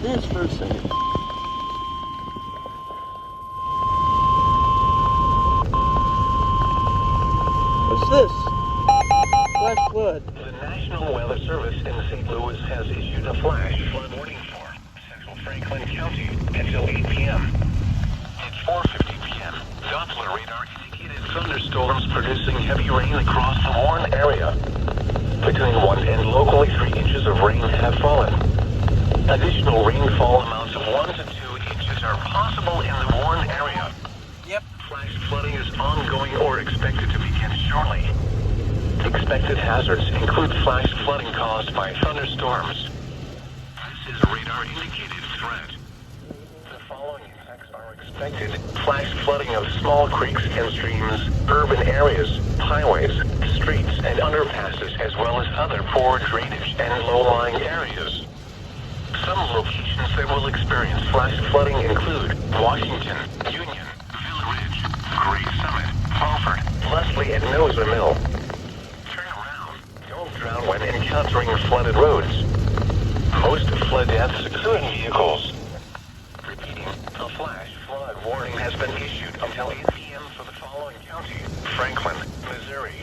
this for a second. What's this? Flash flood. The National Weather Service in St. Louis has issued a flash flood warning for central Franklin County until 8 p.m. At 4:50 p.m., Doppler radar indicated thunderstorms producing heavy rain across the Warren area. Between 1 and locally 3 inches of rain have fallen. Additional rainfall amounts of 1 to 2 inches are possible in the Warren area. Yep. Flash flooding is ongoing or expected to begin shortly. Expected hazards include flash flooding caused by thunderstorms. This is a radar-indicated threat. The following effects are expected: flash flooding of small creeks and streams, urban areas, highways, streets, and underpasses, as well as other poor drainage and low-lying areas. Some locations that will experience flash flooding include Washington, Union, Villa Ridge, Gray Summit, Crawford, Leslie, and Noza Mill. Turn around. Don't drown when encountering flooded roads. Most flood deaths occur in vehicles. Repeating, a flash flood warning has been issued until 8 p.m. for the following county: Franklin, Missouri,